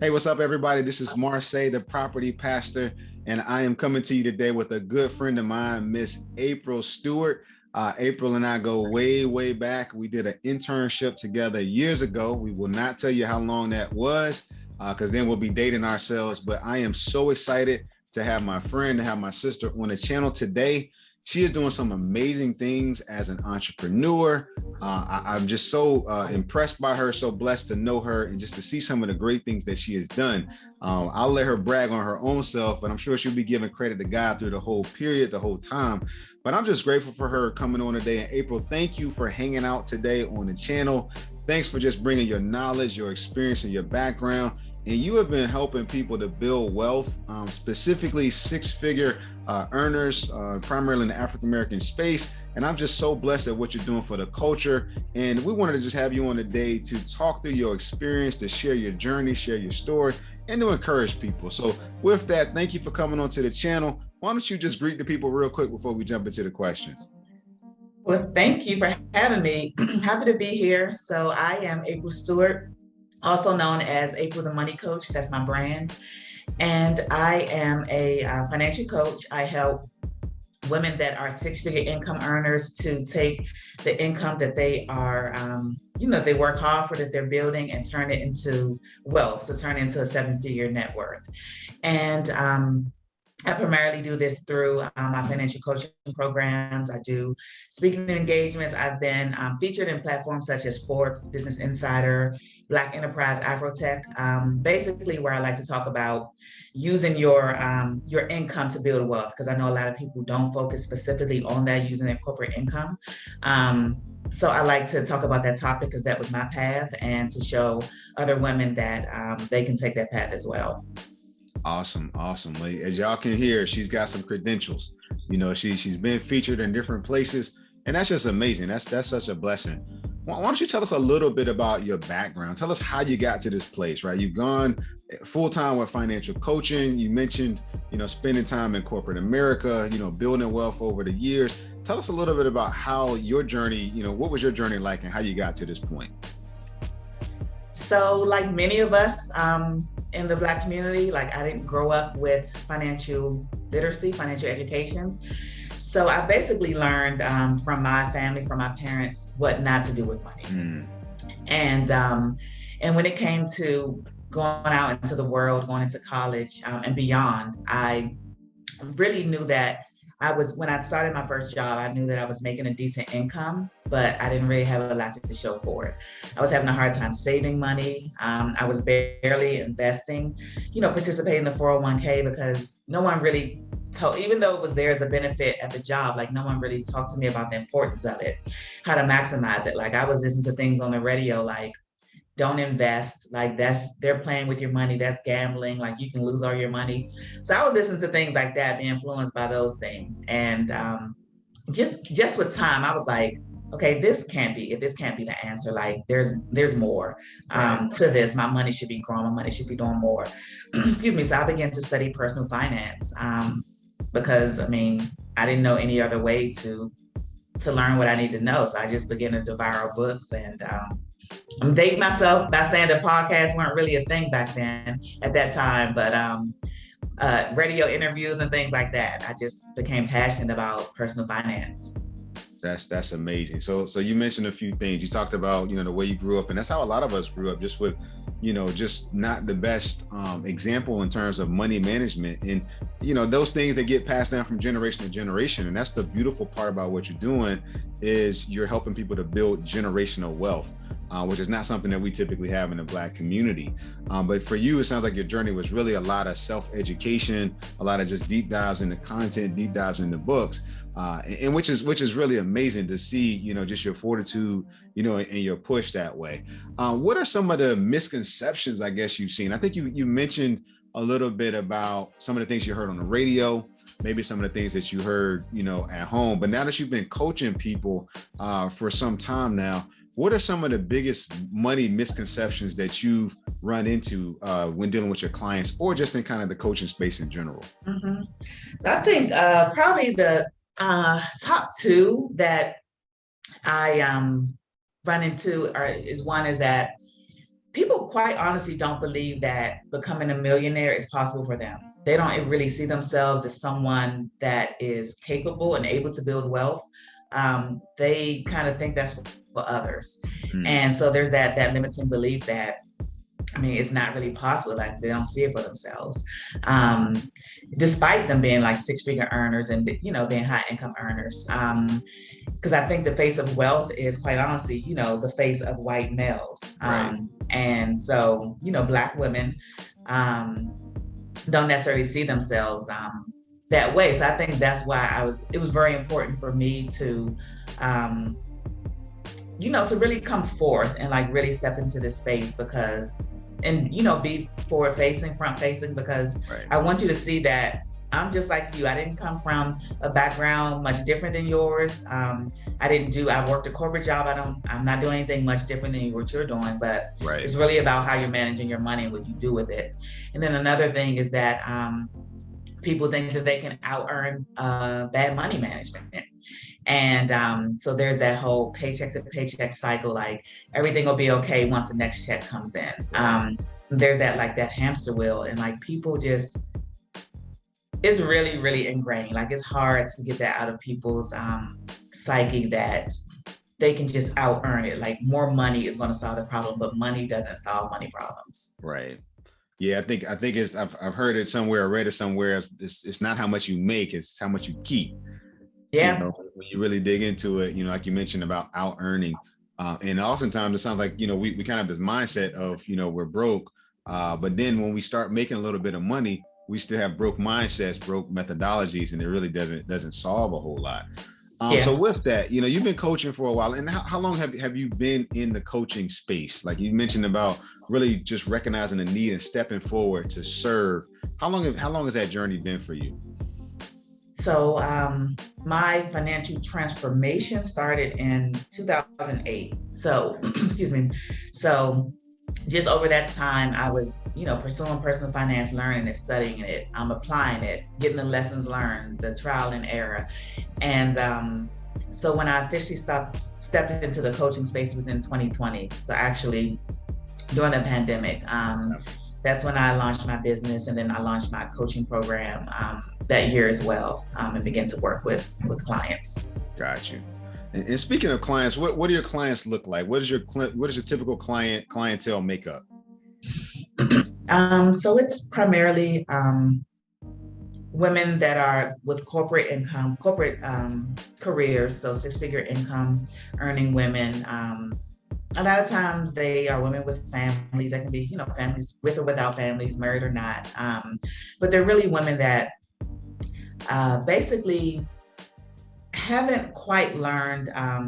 Hey, what's up, everybody? This is Marseille, the property pastor, and I am coming to you today with a good friend of mine, Miss April Stewart. April and I go way, way back. We did an internship together years ago. We will not tell you how long that was, because then we'll be dating ourselves. But I am so excited to have my friend, to have my sister on the channel today. She is doing some amazing things as an entrepreneur. I'm just so impressed by her, so blessed to know her, and just to see some of the great things that she has done. I'll let her brag on her own self, but I'm sure she'll be giving credit to God through the whole period, the whole time. But I'm just grateful for her coming on today. And April, thank you for hanging out today on the channel. Thanks for just bringing your knowledge, your experience, and your background. And you have been helping people to build wealth, specifically six-figure earners, primarily in the African-American space. And I'm just so blessed at what you're doing for the culture. And we wanted to just have you on today to talk through your experience, to share your journey, share your story, and to encourage people. So with that, thank you for coming onto the channel. Why don't you just greet the people real quick before we jump into the questions? Well, thank you for having me. Happy to be here. So I am April Stewart, also known as April the Money Coach. That's my brand. And I am a financial coach. I help women that are six-figure income earners to take the income that they are, they work hard for, that they're building, and turn it into wealth, so turn it into a seven-figure net worth. And I primarily do this through my financial coaching programs. I do speaking engagements. I've been featured in platforms such as Forbes, Business Insider, Black Enterprise, Afrotech, basically where I like to talk about using your income to build wealth, because I know a lot of people don't focus specifically on that, using their corporate income. So I like to talk about that topic because that was my path, and to show other women that they can take that path as well. Awesome. Like, as y'all can hear, she's got some credentials. She's been featured in different places, and that's just amazing. That's such a blessing. Why don't you tell us a little bit about your background? Tell us how you got to this place, right? You've gone full-time with financial coaching. You mentioned, spending time in corporate America, building wealth over the years. Tell us a little bit about how your journey, what was your journey like, and how you got to this point? So, like many of us in the Black community, like, I didn't grow up with financial literacy, financial education. So I basically learned from my family, from my parents, what not to do with money. And when it came to going out into the world, going into college and beyond, I really knew that when I started my first job, I knew that I was making a decent income, but I didn't really have a lot to show for it. I was having a hard time saving money. I was barely investing, participating in the 401k, because no one really told, even though it was there as a benefit at the job, like, no one really talked to me about the importance of it, how to maximize it. Like, I was listening to things on the radio, like, don't invest, like, they're playing with your money, that's gambling, like, you can lose all your money. So I was listening to things like that, being influenced by those things. And just with time, I was like, okay, this can't be the answer. Like, there's more to this. My money should be growing, my money should be doing more. Excuse me. So I began to study personal finance, because I didn't know any other way to learn what I need to know. So I just began to devour books. And I'm dating myself by saying that podcasts weren't really a thing back then at that time, but radio interviews and things like that. I just became passionate about personal finance. That's amazing. So you mentioned a few things. You talked about, the way you grew up, and that's how a lot of us grew up, just with, just not the best example in terms of money management, and, those things that get passed down from generation to generation. And that's the beautiful part about what you're doing, is you're helping people to build generational wealth, which is not something that we typically have in the Black community. But for you, it sounds like your journey was really a lot of self-education, a lot of just deep dives into content, deep dives into books. And which is really amazing to see, just your fortitude, and your push that way. What are some of the misconceptions, I guess, you've seen? I think you mentioned a little bit about some of the things you heard on the radio, maybe some of the things that you heard, at home. But now that you've been coaching people for some time now, what are some of the biggest money misconceptions that you've run into when dealing with your clients, or just in kind of the coaching space in general? Mm-hmm. So I think probably the top two that I run into is that people quite honestly don't believe that becoming a millionaire is possible for them. They don't really see themselves as someone that is capable and able to build wealth. They kind of think that's for others. Mm, And so there's that limiting belief that, I mean, it's not really possible. Like they don't see it for themselves, um, despite them being like six-figure earners and being high income earners. Because I think the face of wealth is quite honestly, the face of white males. right. And so, Black women um, don't necessarily see themselves that way. So I think that's why it was very important for me to, um, to really come forth and like really step into this space and be forward facing, front facing, because Right. I want you to see that I'm just like you. I didn't come from a background much different than yours. I worked a corporate job. I'm not doing anything much different than what you're doing, but Right. it's really about how you're managing your money and what you do with it. And then another thing is that people think that they can out earn bad money management. And so there's that whole paycheck to paycheck cycle, like everything will be okay once the next check comes in. There's that hamster wheel, and like people just, it's really, really ingrained. Like it's hard to get that out of people's psyche that they can just out earn it. Like more money is going to solve the problem, but money doesn't solve money problems. Right. Yeah, I think it's I've heard it somewhere, I read it somewhere. It's not how much you make, it's how much you keep. Yeah. When you really dig into it, like you mentioned about out earning. And oftentimes it sounds like, we kind of have this mindset of, we're broke. But then when we start making a little bit of money, we still have broke mindsets, broke methodologies, and it really doesn't solve a whole lot. Yeah. So with that, you've been coaching for a while, and how long have you been in the coaching space? Like you mentioned about really just recognizing the need and stepping forward to serve. How long has that journey been for you? So my financial transformation started in 2008. So, excuse me. So just over that time, I was, pursuing personal finance, learning it, studying it, applying it, getting the lessons learned, the trial and error. And so when I officially stepped into the coaching space was in 2020. So actually during the pandemic, that's when I launched my business, and then I launched my coaching program that year as well, and began to work with clients. Got you. And speaking of clients, what do your clients look like? What is your typical clientele makeup? So it's primarily women that are with corporate careers, so six-figure income earning women. A lot of times they are women with families. That can be, families with or without families, married or not. But they're really women that basically haven't quite learned, I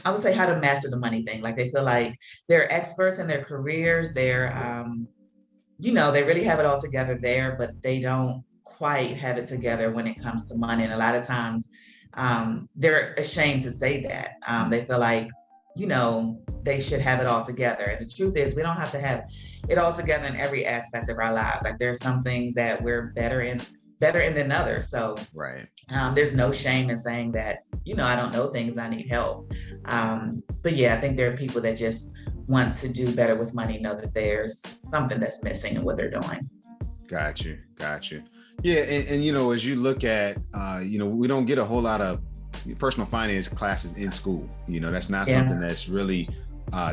would say, how to master the money thing. Like they feel like they're experts in their careers. They're, they really have it all together there, but they don't quite have it together when it comes to money. And a lot of times they're ashamed to say that. They feel like, they should have it all together. And the truth is, we don't have to have it all together in every aspect of our lives. Like there's some things that we're better in than others. So right. There's no shame in saying that, I don't know things, I need help. But yeah, I think there are people that just want to do better with money, know that there's something that's missing in what they're doing. Got you. Yeah. And as you look at, we don't get a whole lot of personal finance classes in school. That's not something that's really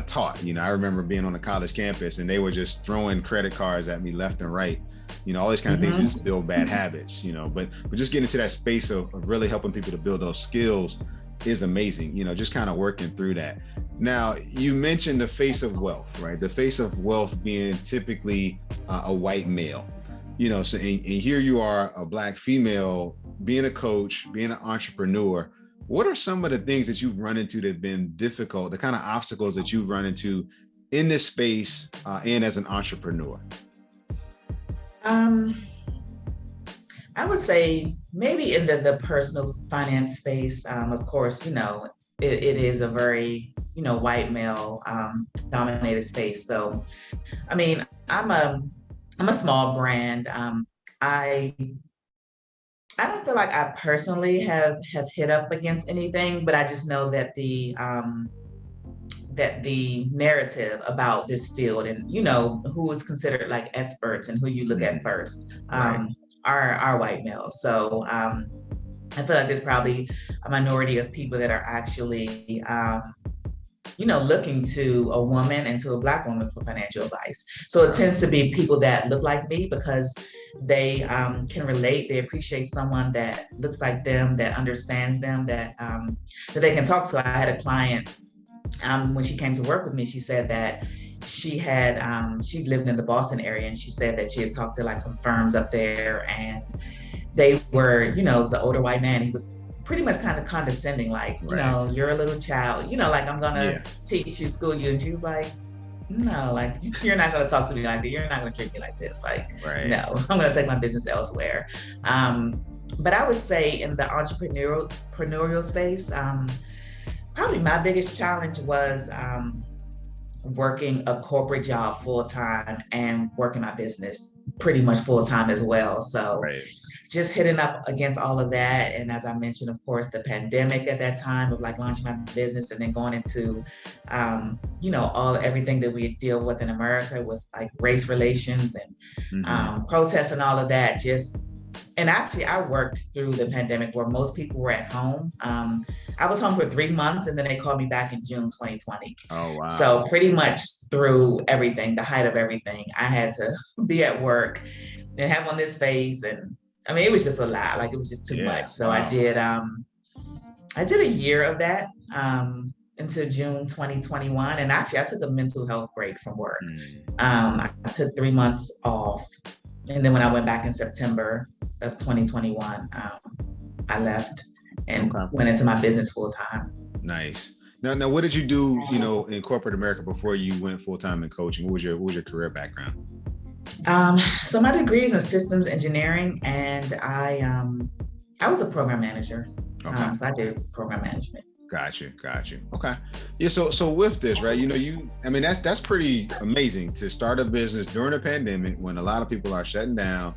taught. I remember being on a college campus and they were just throwing credit cards at me left and right. All these kind of things just build bad habits, but just getting into that space of really helping people to build those skills is amazing, just kind of working through that. Now, you mentioned the face of wealth, right? The face of wealth being typically a white male, so and here you are, a Black female, being a coach, being an entrepreneur. What are some of the things that you've run into that have been difficult, the kind of obstacles that you've run into in this space and as an entrepreneur? I would say maybe in the personal finance space, of course, it is a very, white male dominated space. So, I mean, I'm a small brand. I don't feel like I personally have hit up against anything, but I just know that that the narrative about this field and, you know, who is considered like experts and who you look at first, Right. are white males. So I feel like there's probably a minority of people that are actually, you know, looking to a woman and to a Black woman for financial advice. So it tends to be people that look like me because they can relate. They appreciate someone that looks like them, that understands them, that they can talk to. I had a client when she came to work with me. She said that she lived in the Boston area, and she said that she had talked to like some firms up there, and they were, you know, it was an older white man. He was pretty much kind of condescending, like, you know, you're a little child, you know, like I'm gonna teach you, school you. And she was like, no, like you're not gonna talk to me like that. You're not gonna treat me like this. Like, no, I'm gonna take my business elsewhere. But I would say in the entrepreneurial space, probably my biggest challenge was working a corporate job full time and working my business pretty much full time as well. So just hitting up against all of that. And as I mentioned, of course, the pandemic at that time of like launching my business and then going into, you know, everything that we deal with in America with like race relations and protests and all of that. And actually I worked through the pandemic where most people were at home. I was home for 3 months and then they called me back in June 2020. Oh, wow. So pretty much through everything, the height of everything, I had to be at work and have on this face. And I mean, it was just a lot, like it was just too much. So I did a year of that into June 2021. And actually I took a mental health break from work. I took 3 months off. And then when I went back in September of 2021, I left and went into my business full time. Nice. Now, what did you do, you know, in corporate America before you went full time in coaching? What was your career background? So my degree is in systems engineering, and I was a program manager. So I did program management. Got you. Okay. Yeah. So with this, right, you know, I mean, that's pretty amazing to start a business during a pandemic when a lot of people are shutting down,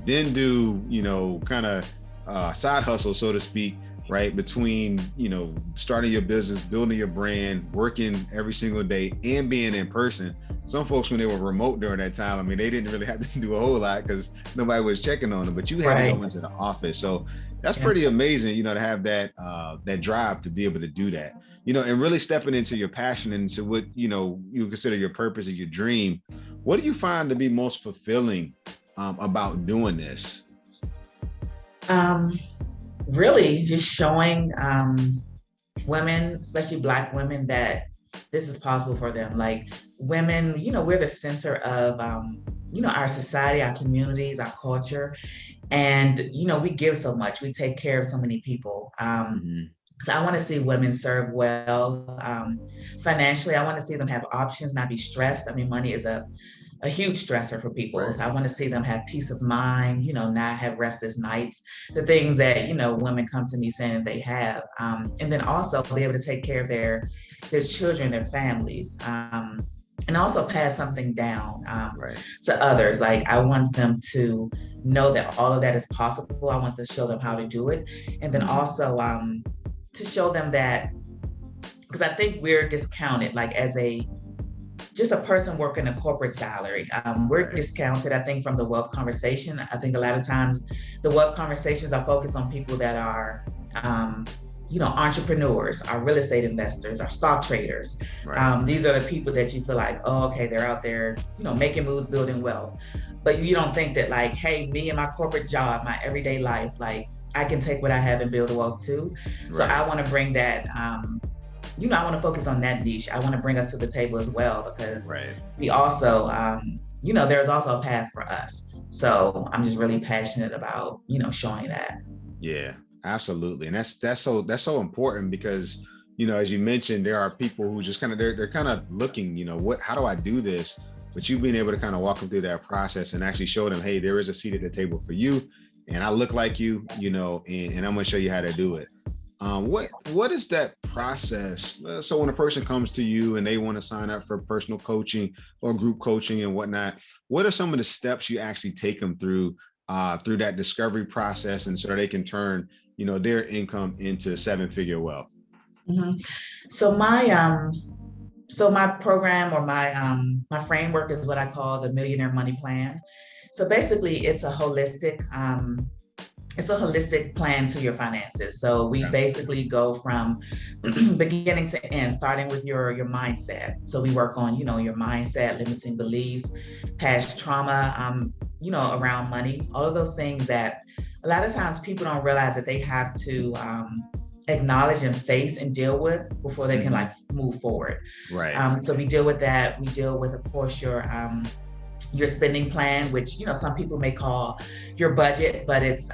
then do, you know, kind of side hustle, so to speak, right? Between, you know, starting your business, building your brand, working every single day and being in person. Some folks, when they were remote during that time, I mean, they didn't really have to do a whole lot because nobody was checking on them, but you had to go into the office. So that's pretty amazing, you know, to have that drive to be able to do that, you know, and really stepping into your passion and into what, you know, you consider your purpose and your dream. What do you find to be most fulfilling about doing this? Really just showing women, especially Black women, that this is possible for them. Like women, you know, we're the center of, you know, our society, our communities, our culture. And, you know, we give so much, we take care of so many people. So I want to see women serve well financially. I want to see them have options, not be stressed. I mean, money is a huge stressor for people. So I want to see them have peace of mind, you know, not have restless nights, the things that, you know, women come to me saying they have. And then also be able to take care of their children, their families. And also pass something down to others. Like I want them to know that all of that is possible. I want to show them how to do it. And then also to show them that, because I think we're discounted, like as just a person working a corporate salary. We're discounted, I think, from the wealth conversation. I think a lot of times the wealth conversations are focused on people that are you know, entrepreneurs, our real estate investors, our stock traders. These are the people that you feel like, oh, okay, they're out there, you know, making moves, building wealth. But you don't think that like, hey, me and my corporate job, my everyday life, like I can take what I have and build wealth too. So I want to bring that, you know, I want to focus on that niche. I want to bring us to the table as well, because we also, you know, there's also a path for us. So I'm just really passionate about, you know, showing that. Yeah. Absolutely. And that's so important because, you know, as you mentioned, there are people who just kind of, they're kind of looking, you know, how do I do this? But you being able to kind of walk them through that process and actually show them, hey, there is a seat at the table for you and I look like you, you know, and I'm going to show you how to do it. What is that process? So when a person comes to you and they want to sign up for personal coaching or group coaching and whatnot, what are some of the steps you actually take them through that discovery process and so they can turn, you know, their income into 7-figure wealth? So my So my program or my framework is what I call the Millionaire Money Plan. So basically, it's a holistic plan to your finances. So we basically go from beginning to end, starting with your mindset. So we work on, your mindset, limiting beliefs, past trauma, around money, all of those things that a lot of times people don't realize that they have to acknowledge and face and deal with before they can like move forward. Right. So we deal with that. We deal with, of course, your spending plan, which some people may call your budget, but it's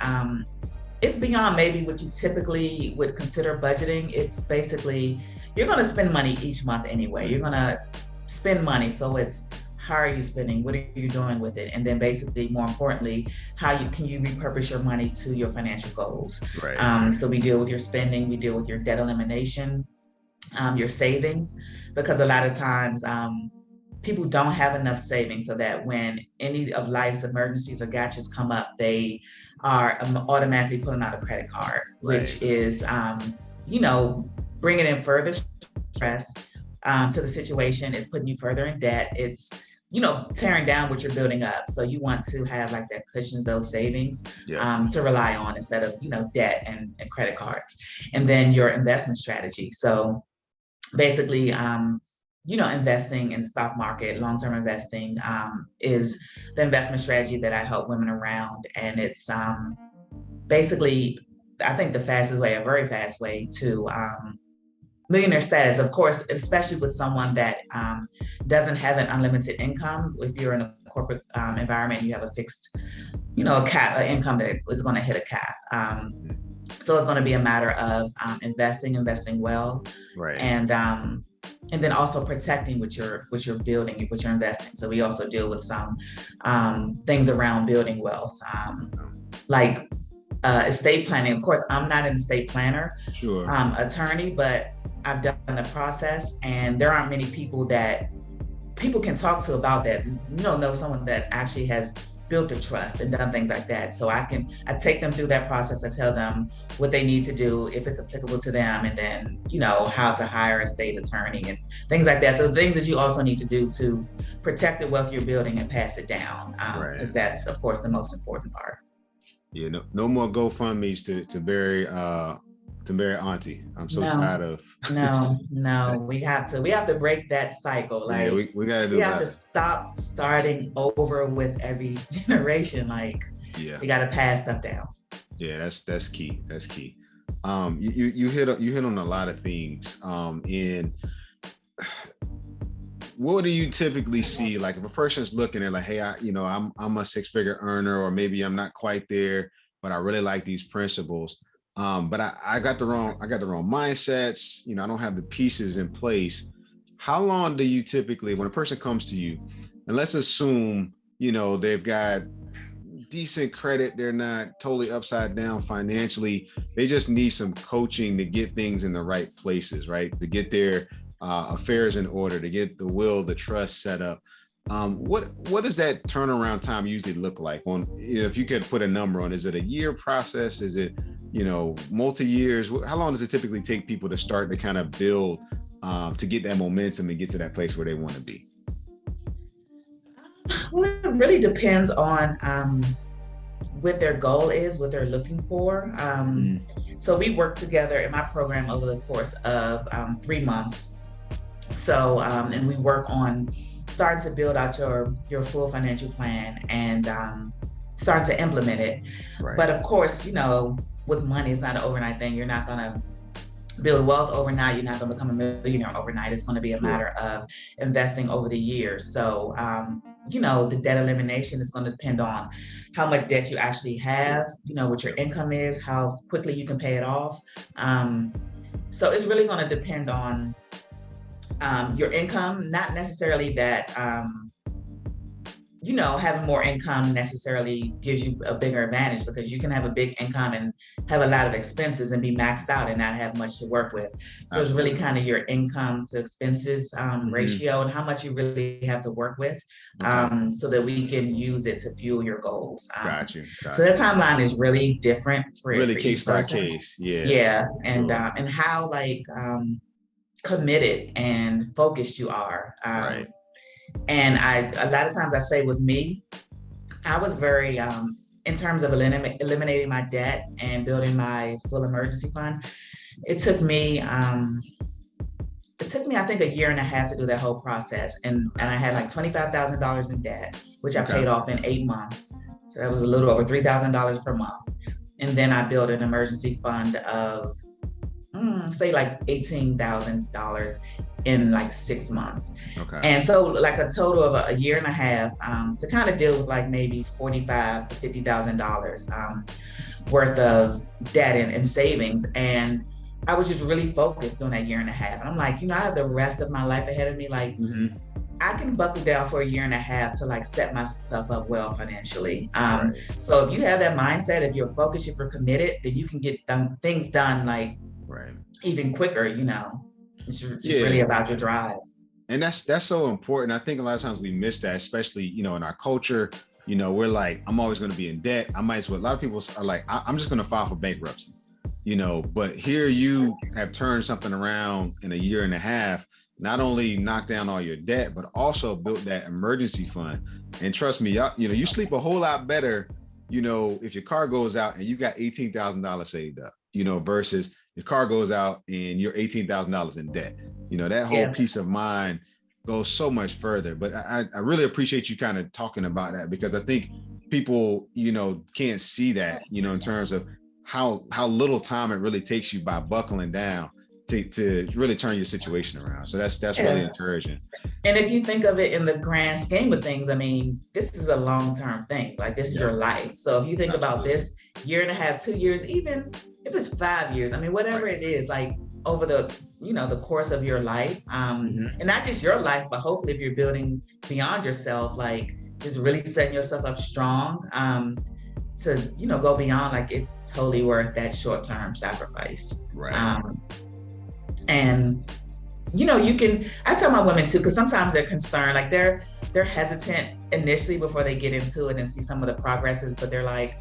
beyond maybe what you typically would consider budgeting. It's basically you're going to spend money each month anyway. You're going to spend money, so it's how are you spending? What are you doing with it? And then basically, more importantly, how can you repurpose your money to your financial goals? Right. So we deal with your spending, we deal with your debt elimination, your savings, because a lot of times people don't have enough savings so that when any of life's emergencies or gotchas come up, they are automatically pulling out a credit card, which is, bringing in further stress to the situation. It's putting you further in debt. It's, tearing down what you're building up. So you want to have like that cushion, those savings to rely on instead of, debt and credit cards. And then your investment strategy. So basically, investing in the stock market, long-term investing is the investment strategy that I help women around. And it's basically, I think the fastest way, a very fast way to millionaire status, of course, especially with someone that doesn't have an unlimited income. If you're in a corporate environment, you have a fixed, a cap, an income that is going to hit a cap. So it's going to be a matter of investing well, and then also protecting what you're building, what you're investing. So we also deal with some things around building wealth, like estate planning. Of course, I'm not an estate planner, attorney, but I've done the process, and there aren't many people that people can talk to about that. Know someone that actually has built a trust and done things like that. So I take them through that process. I tell them what they need to do if it's applicable to them, and then how to hire a state attorney and things like that. So the things that you also need to do to protect the wealth you're building and pass it down, because that's of course the most important part. Yeah, no more GoFundMe's to bury auntie. I'm so tired of no. We have to break that cycle. Like we gotta do we have to stop starting over with every generation. Like we gotta pass stuff down. Yeah, that's key. That's key. You hit on a lot of things. And what do you typically see? Like if a person's looking at like, hey, I'm a 6-figure earner, or maybe I'm not quite there, but I really like these principles. But I got the wrong mindsets. I don't have the pieces in place. How long do you typically, when a person comes to you, and let's assume, they've got decent credit, they're not totally upside down financially, they just need some coaching to get things in the right places, right? To get their affairs in order, to get the trust set up. What does that turnaround time usually look like? On if you could put a number on, is it a year process? Is it multi-years? How long does it typically take people to start to kind of build to get that momentum and get to that place where they want to be? Well, it really depends on what their goal is, what they're looking for. So we work together in my program over the course of 3 months. So and we work on starting to build out your full financial plan and starting to implement it. But of course, with money, it's not an overnight thing. You're not going to build wealth overnight. You're not going to become a millionaire overnight. It's going to be a matter of investing over the years. So, the debt elimination is going to depend on how much debt you actually have, what your income is, how quickly you can pay it off. So it's really going to depend on your income, not necessarily that having more income necessarily gives you a bigger advantage, because you can have a big income and have a lot of expenses and be maxed out and not have much to work with. So it's really kind of your income to expenses ratio and how much you really have to work with, so that we can use it to fuel your goals. Got you. So that timeline is really different for really for case each by person. case. Yeah. Yeah. And how committed and focused you are. Right. And a lot of times I say with me, I was very, in terms of eliminating my debt and building my full emergency fund, it took me, I think, a year and a half to do that whole process. And I had like $25,000 in debt, which I Okay. paid off in 8 months. So that was a little over $3,000 per month. And then I built an emergency fund of, say like $18,000 in like 6 months. Okay. And so like a total of a year and a half to kind of deal with like maybe $45,000 to $50,000 worth of debt and savings. And I was just really focused on that year and a half. And I'm like, I have the rest of my life ahead of me. Like, I can buckle down for a year and a half to like set myself up well financially. Right. So if you have that mindset, if you're focused, if you're committed, then you can get things done like even quicker. It's just really about your drive. And that's so important. I think a lot of times we miss that, especially, in our culture. We're like, I'm always going to be in debt. I might as well. A lot of people are like, I'm just going to file for bankruptcy. But here you have turned something around in a year and a half, not only knocked down all your debt, but also built that emergency fund. And trust me, you sleep a whole lot better, if your car goes out and you got $18,000 saved up, versus your car goes out and you're $18,000 in debt. That whole peace of mind goes so much further. But I really appreciate you kind of talking about that, because I think people, can't see that, in terms of how little time it really takes you by buckling down to really turn your situation around. So that's really encouraging. And if you think of it in the grand scheme of things, I mean, this is a long-term thing. Like, this is your life. So if you think about this year and a half, 2 years, even if it's 5 years, I mean, whatever it is, like over the, the course of your life, and not just your life, but hopefully if you're building beyond yourself, like just really setting yourself up strong, to, go beyond, like it's totally worth that short-term sacrifice. Right. And I tell my women too, because sometimes they're concerned, like they're hesitant initially before they get into it and see some of the progresses, but they're like,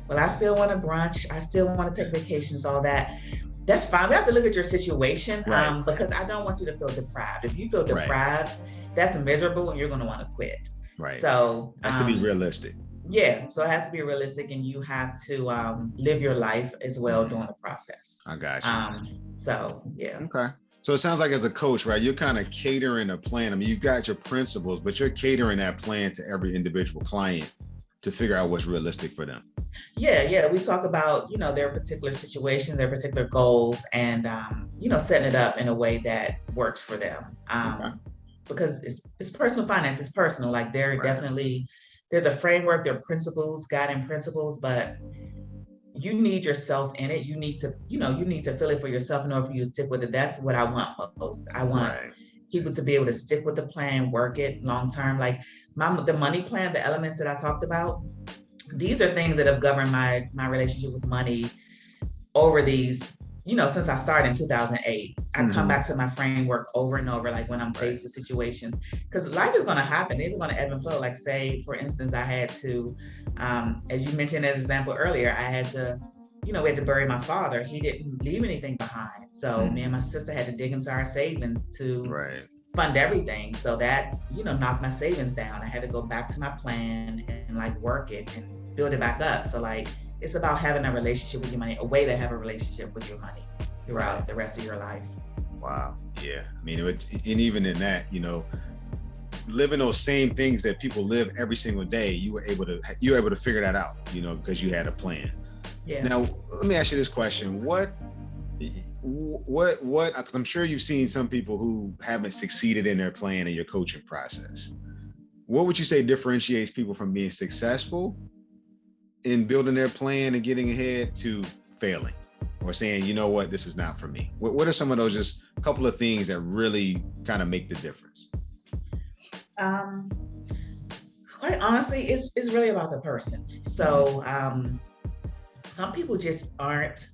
well, I still want to brunch, I still want to take vacations, all that. That's fine. We have to look at your situation, because I don't want you to feel deprived. If you feel deprived, that's miserable and you're going to want to quit. Right. So it has to be realistic. Yeah. So it has to be realistic, and you have to live your life as well during the process. I got you. So, yeah. Okay. So it sounds like as a coach, right, you're kind of catering a plan. I mean, you've got your principles, but you're catering that plan to every individual client to figure out what's realistic for them. Yeah. We talk about, their particular situation, their particular goals, and, setting it up in a way that works for them. Because it's personal finance, it's personal. Like they're definitely, there's a framework, there are principles, guiding principles, but you need yourself in it. You need to, you need to feel it for yourself in order for you to stick with it. That's what I want most. I want people to be able to stick with the plan, work it long-term. Like the money plan, the elements that I talked about, these are things that have governed my relationship with money over these, since I started in 2008. I come back to my framework over and over, like when I'm faced with situations, because life is going to happen. These are going to ebb and flow. Like say, for instance, I had to, as you mentioned as an example earlier, I had to, we had to bury my father. He didn't leave anything behind. So me and my sister had to dig into our savings to fund everything. So that, knocked my savings down. I had to go back to my plan and like work it and build it back up. So like, it's about having a relationship with your money, a way to have a relationship with your money throughout the rest of your life. Wow. Yeah. I mean, and even in that, living those same things that people live every single day, you were able to figure that out, because you had a plan. Yeah. Now, let me ask you this question. What, because I'm sure you've seen some people who haven't succeeded in their plan in your coaching process. What would you say differentiates people from being successful in building their plan and getting ahead to failing or saying, you know what, this is not for me? What are some of those, just a couple of things that really kind of make the difference? Quite honestly, it's really about the person. So some people just aren't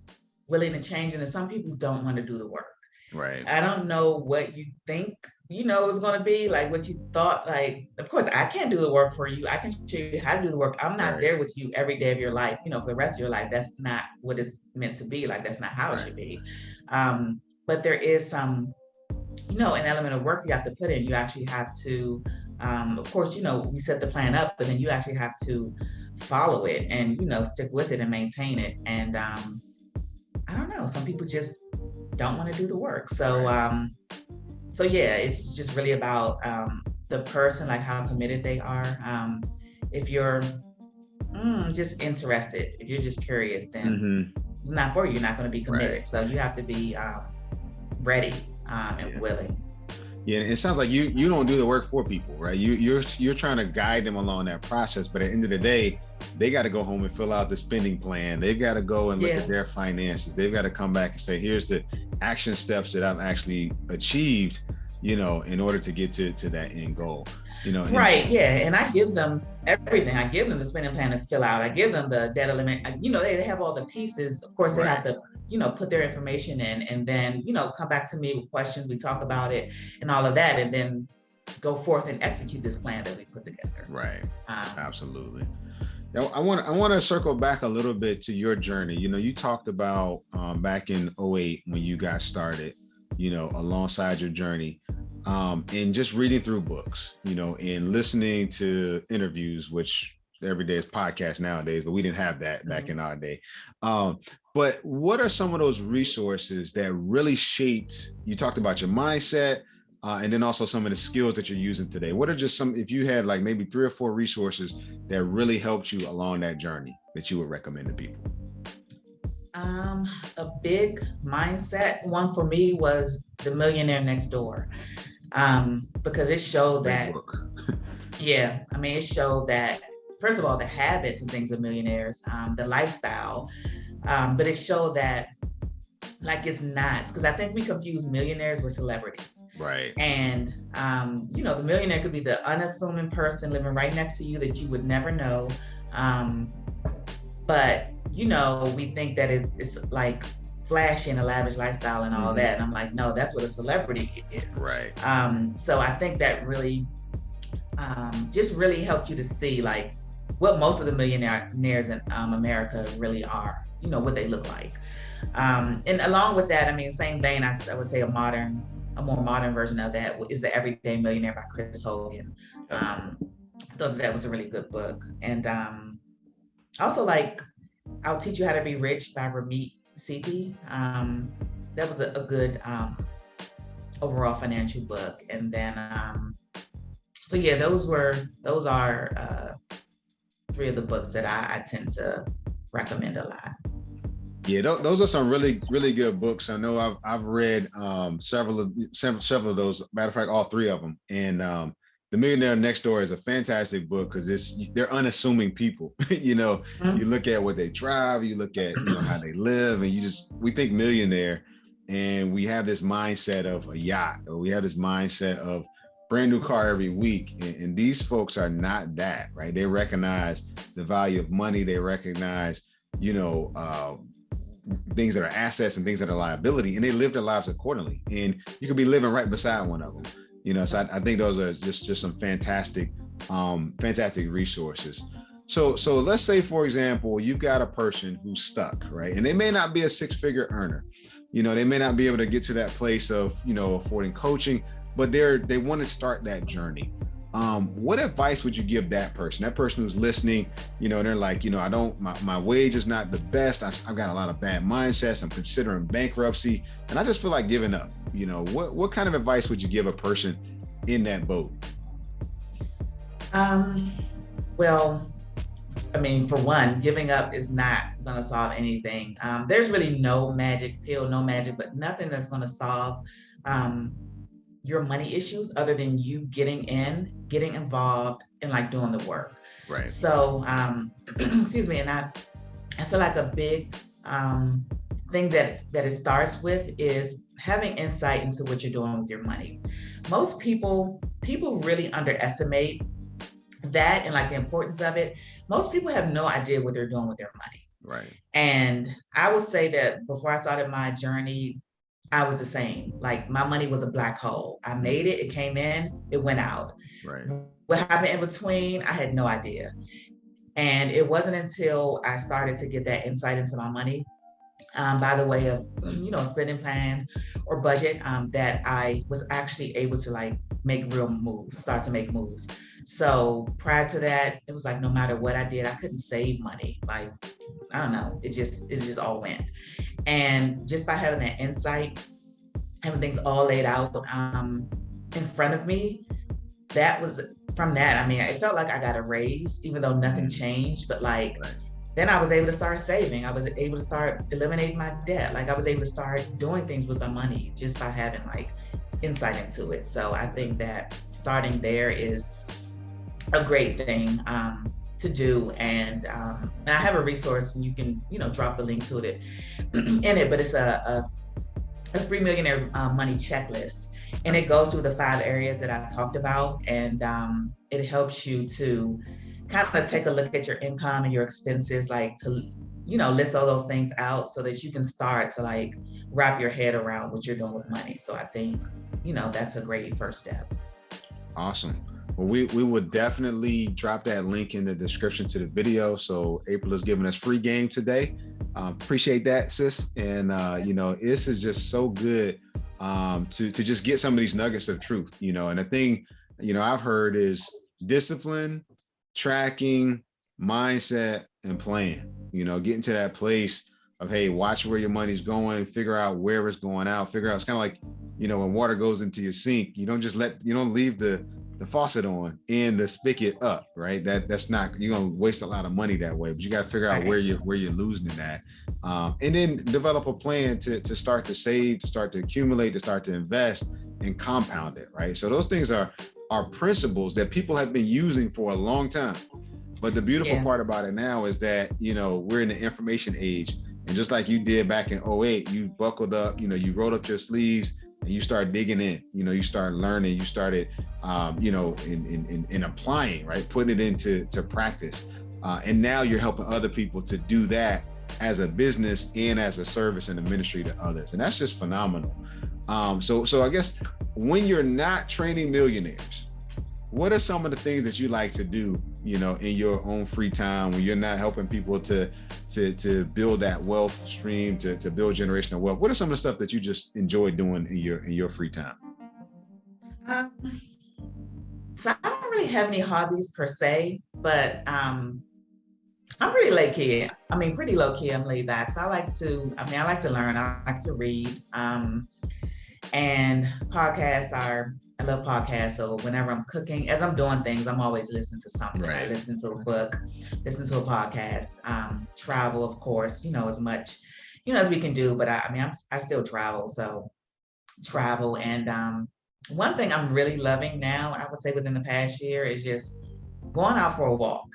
willing to change, and then some people don't want to do the work. Right. I don't know what you think, it's going to be, like what you thought. Like, of course, I can't do the work for you. I can show you how to do the work. I'm not there with you every day of your life, for the rest of your life. That's not what it's meant to be. Like, that's not how it should be. But there is some an element of work you have to put in. You actually have to, of course, we set the plan up, but then you actually have to follow it and, stick with it and maintain it. And I don't know, some people just don't want to do the work. So, so yeah, it's just really about the person, like how committed they are. If you're just interested, if you're just curious, then it's not for you. You're not going to be committed. So you have to be ready and willing. Yeah, it sounds like you don't do the work for people, right? You're trying to guide them along that process, but at the end of the day, they got to go home and fill out the spending plan. They've got to go and look at their finances. They've got to come back and say, here's the action steps that I've actually achieved, in order to get to that end goal. Right. Yeah. And I give them everything. I give them the spending plan to fill out. I give them the debt limit. They have all the pieces. Of course, they have to, put their information in and then, come back to me with questions. We talk about it and all of that, and then go forth and execute this plan that we put together. Right. Absolutely. Now, I want to circle back a little bit to your journey. You talked about back in 2008 when you got started, alongside your journey. And just reading through books, and listening to interviews, which every day is podcast nowadays, but we didn't have that back in our day. But what are some of those resources that really shaped, you talked about your mindset, and then also some of the skills that you're using today? What are just some, if you had like maybe 3 or 4 resources that really helped you along that journey that you would recommend to people? A big mindset one for me was The Millionaire Next Door, because it showed that, it showed that, first of all, the habits and things of millionaires, the lifestyle, but it showed that, like, it's not, because I think we confuse millionaires with celebrities. Right. And, the millionaire could be the unassuming person living right next to you that you would never know. But we think that it's like flashy and a lavish lifestyle and all that. And I'm like, no, that's what a celebrity is. Right. So I think that really just really helped you to see like what most of the millionaires in America really are, what they look like. And along with that, same vein, I would say a more modern version of that is The Everyday Millionaire by Chris Hogan. Thought that was a really good book. And also, like, I'll Teach You How to Be Rich by Ramit Sethi. That was a good overall financial book. And then, so yeah, those are 3 of the books that I tend to recommend a lot. Yeah, those are some really, really good books. I know I've read several of those. Matter of fact, all 3 of them. And The Millionaire Next Door is a fantastic book because they're unassuming people. You look at what they drive, you look at how they live, and we think millionaire, and we have this mindset of a yacht, or we have this mindset of brand new car every week. And these folks are not that, right? They recognize the value of money. They recognize, things that are assets and things that are liability, and they live their lives accordingly. And you could be living right beside one of them. So I think those are just some fantastic resources. So let's say, for example, you've got a person who's stuck, right? And they may not be a 6-figure earner. They may not be able to get to that place of, affording coaching, but they want to start that journey. What advice would you give that person who's listening? They're like, my wage is not the best. I've got a lot of bad mindsets. I'm considering bankruptcy, and I just feel like giving up. What kind of advice would you give a person in that boat? Well, for one, giving up is not going to solve anything. There's really no magic pill, but nothing that's going to solve your money issues other than you getting involved and like doing the work. Right. So, excuse me. And I feel like a big thing that it starts with is having insight into what you're doing with your money. Most people really underestimate that and like the importance of it. Most people have no idea what they're doing with their money. Right. And I would say that before I started my journey, I was the same. Like, my money was a black hole. I made it, it came in, it went out. Right. What happened in between, I had no idea. And it wasn't until I started to get that insight into my money by the way of, spending plan or budget, that I was actually able to like make real moves, start to make moves. So prior to that, it was like no matter what I did, I couldn't save money. Like, I don't know, it just all went. And just by having that insight, having things all laid out in front of me, that was from that. I mean, it felt like I got a raise, even though nothing changed, but like, Right. then I was able to start saving. I was able to start eliminating my debt. Like I was able to start doing things with my money just by having like insight into it. So I think that starting there is a great thing to do. And I have a resource, and you can, drop the link to it in it, but it's a free millionaire money checklist. And it goes through the 5 areas that I talked about. And it helps you to kind of take a look at your income and your expenses, like to, list all those things out so that you can start to like wrap your head around what you're doing with money. So I think, that's a great first step. Awesome. Well, we will definitely drop that link in the description to the video. So April is giving us free game today. Appreciate that, sis. And this is just so good to just get some of these nuggets of truth. And the thing, I've heard is discipline, tracking, mindset, and plan. Getting to that place of, hey, watch where your money's going, figure out where it's going out, figure out. It's kind of like, when water goes into your sink, you don't leave the faucet on and the spigot up, right? That's not, you're gonna waste a lot of money that way. But you got to figure out where you're losing it at, and then develop a plan to start to save, to start to accumulate, to start to invest, and compound it, right? So those things are principles that people have been using for a long time. But the beautiful part about it now is that we're in the information age, and just like you did back in 2008, you buckled up, you rolled up your sleeves, and you start digging in, you start learning, you started, in applying, right? Putting it into practice. And now you're helping other people to do that as a business and as a service and a ministry to others. And that's just phenomenal. So I guess when you're not training millionaires, what are some of the things that you like to do, in your own free time when you're not helping people to build that wealth stream, to build generational wealth? What are some of the stuff that you just enjoy doing in your free time? So I don't really have any hobbies per se, but I'm pretty low key. I mean, pretty low key. I'm laid back. So I like to learn. I like to read. And I love podcasts. So whenever I'm cooking, as I'm doing things, I'm always listening to something. Right. I listen to a book, listen to a podcast, travel, of course, as much, as we can do. But I still travel. So travel. And one thing I'm really loving now, I would say within the past year, is just going out for a walk,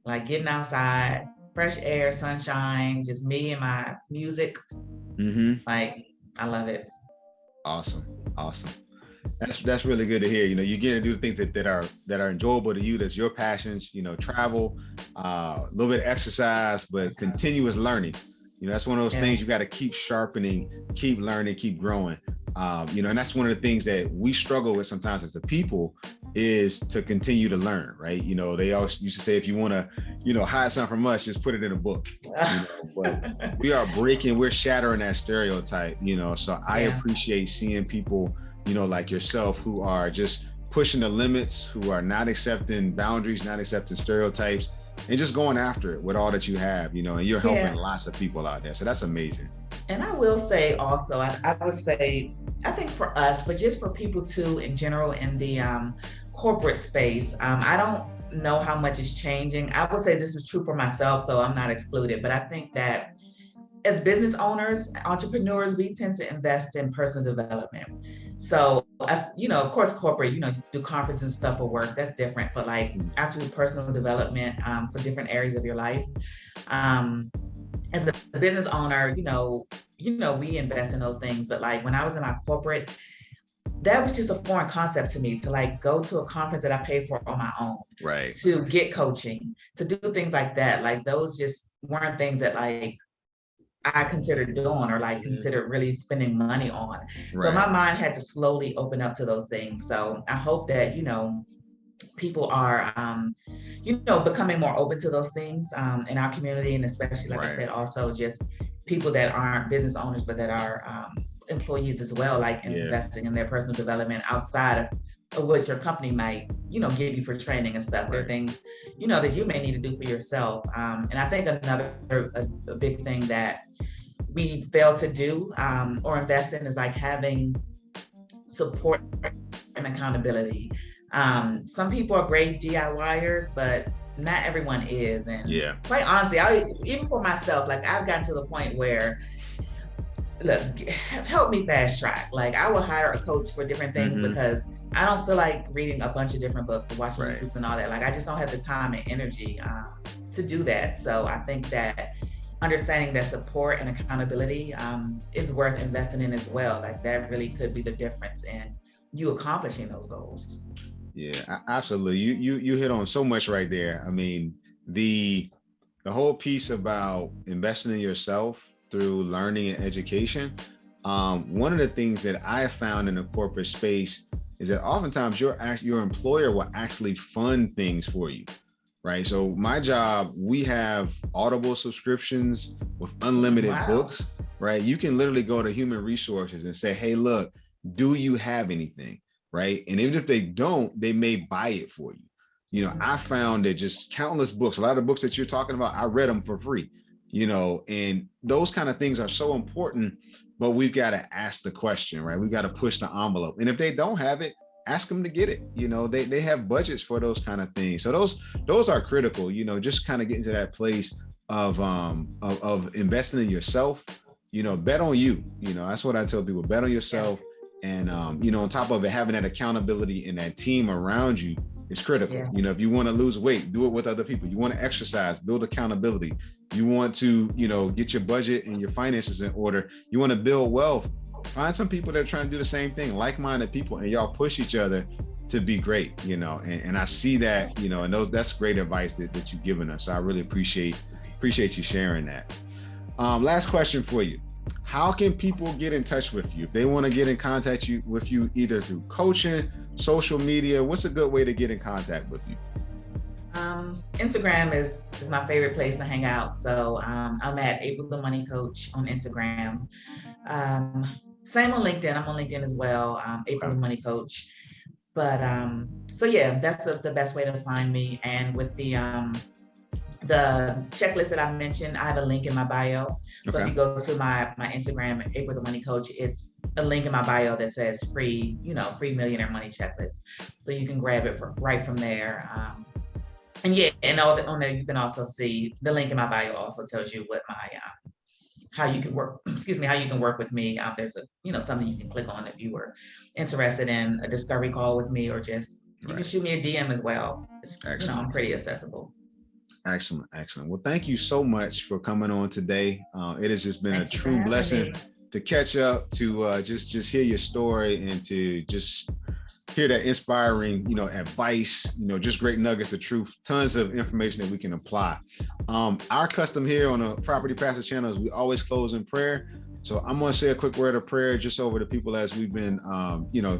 like getting outside, fresh air, sunshine, just me and my music. Mm-hmm. Like, I love it. Awesome. That's really good to hear. You get to do things that are enjoyable to you. That's your passions. Travel, a little bit of exercise, but continuous learning. That's one of those things you got to keep sharpening, keep learning, keep growing. And that's one of the things that we struggle with sometimes as a people, is to continue to learn, right? They always used to say, if you want to, hide something from us, just put it in a book. But we're shattering that stereotype, so I appreciate seeing people, like yourself, who are just pushing the limits, who are not accepting boundaries, not accepting stereotypes, and just going after it with all that you have, and you're helping lots of people out there. So that's amazing. And I will say also, I would say, I think for us, but just for people too, in general, in the corporate space, I don't know how much is changing. I would say this is true for myself, so I'm not excluded, but I think that as business owners, entrepreneurs, we tend to invest in personal development. So, as of course, corporate, you do conferences and stuff for work, that's different, but like actually personal development for different areas of your life. As a business owner, we invest in those things, but like when I was in my corporate, that was just a foreign concept to me, to like go to a conference that I paid for on my own, right? To get coaching, to do things like that. Like those just weren't things that like I considered doing or like considered really spending money on. Right. So my mind had to slowly open up to those things. So I hope that, people are, becoming more open to those things in our community. And especially, like I said, also just people that aren't business owners, but that are employees as well, like investing in their personal development outside of what your company might, give you for training and stuff. There are things, that you may need to do for yourself. And I think another a big thing that we fail to do or invest in is like having support and accountability. Some people are great DIYers, but not everyone is. And quite honestly, even for myself, like I've gotten to the point where, look, help me fast track. Like I will hire a coach for different things because I don't feel like reading a bunch of different books or watching YouTubes and all that. Like I just don't have the time and energy to do that. So I think that understanding that support and accountability is worth investing in as well. Like that really could be the difference in you accomplishing those goals. Yeah, absolutely. You hit on so much right there. I mean, the whole piece about investing in yourself through learning and education. One of the things that I have found in the corporate space is that oftentimes your employer will actually fund things for you, right? So my job, we have Audible subscriptions with unlimited books, right? You can literally go to human resources and say, hey, look, do you have anything, right? And even if they don't, they may buy it for you. I found that just countless books, a lot of books that you're talking about, I read them for free, and those kind of things are so important, but we've got to ask the question, right? We've got to push the envelope. And if they don't have it, ask them to get it. They have budgets for those kind of things. So those are critical, just kind of getting to that place of investing in yourself, bet on you. That's what I tell people, bet on yourself. And, on top of it, having that accountability and that team around you is critical. If you want to lose weight, do it with other people. You want to exercise, build accountability. You want to, get your budget and your finances in order. You want to build wealth. Find some people that are trying to do the same thing, like-minded people, and y'all push each other to be great, and I see that, and that's great advice that you've given us. So I really appreciate you sharing that. Last question for you. How can people get in touch with you? If they want to get in contact with you either through coaching, social media, what's a good way to get in contact with you? Instagram is my favorite place to hang out. So I'm at April the Money Coach on Instagram. Same on LinkedIn. I'm on LinkedIn as well, April the Money Coach. But so yeah, that's the best way to find me. And with the checklist that I mentioned, I have a link in my bio. So if you go to my Instagram, April the Money Coach, it's a link in my bio that says free Millionaire Money Checklist. So you can grab it right from there. And on there you can also see the link in my bio also tells you what my how you can work with me. There's something you can click on if you were interested in a discovery call with me, or just you can shoot me a DM as well. I'm pretty accessible. Excellent. Well, thank you so much for coming on today. It has just been a true blessing to catch up, to just hear your story, and to just hear that inspiring, advice, just great nuggets of truth, tons of information that we can apply. Our custom here on the Property Pastor channel is we always close in prayer. So I'm going to say a quick word of prayer just over the people as we've been,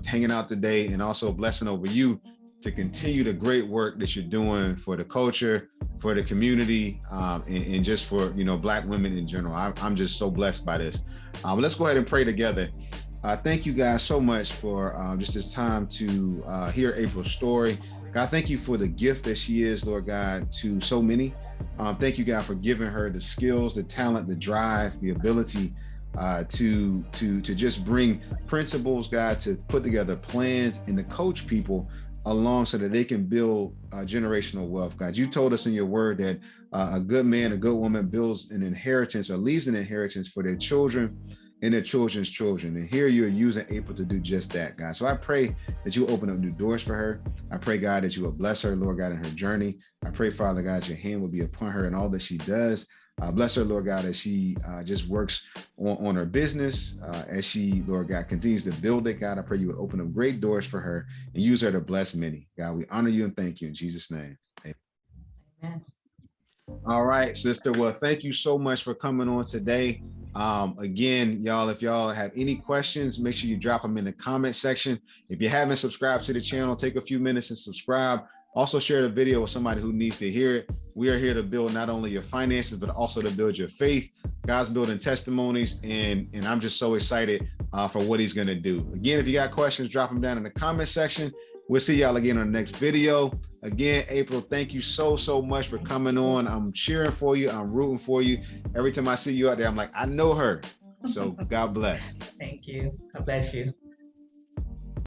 hanging out today, and also a blessing over you to continue the great work that you're doing for the culture, for the community, and just for, Black women in general. I'm just so blessed by this. Let's go ahead and pray together. Thank you guys so much for just this time to hear April's story. God, thank you for the gift that she is, Lord God, to so many. Thank you, God, for giving her the skills, the talent, the drive, the ability to just bring principles, God, to put together plans and to coach people along so that they can build generational wealth. God, you told us in your word that a good man, a good woman builds an inheritance or leaves an inheritance for their children and their children's children. And here you're using April to do just that, God. So I pray that you open up new doors for her. I pray, God, that you will bless her, Lord God, in her journey. I pray, Father God, your hand will be upon her in all that she does. Bless her, Lord God, as she just works on her business, as she, Lord God, continues to build it. God, I pray you would open up great doors for her and use her to bless many. God, we honor you and thank you in Jesus' name. Amen. All right, sister. Well, thank you so much for coming on today. Again, y'all, if y'all have any questions, make sure you drop them in the comment section. If you haven't subscribed to the channel, take a few minutes and subscribe. Also share the video with somebody who needs to hear it. We are here to build not only your finances, but also to build your faith. God's building testimonies, and I'm just so excited for what he's going to do. Again, if you got questions, drop them down in the comment section. We'll see y'all again on the next video. Again, April, thank you so much for coming on. I'm cheering for you. I'm rooting for you. Every time I see you out there, I'm like, I know her. So God bless. Thank you. God bless you.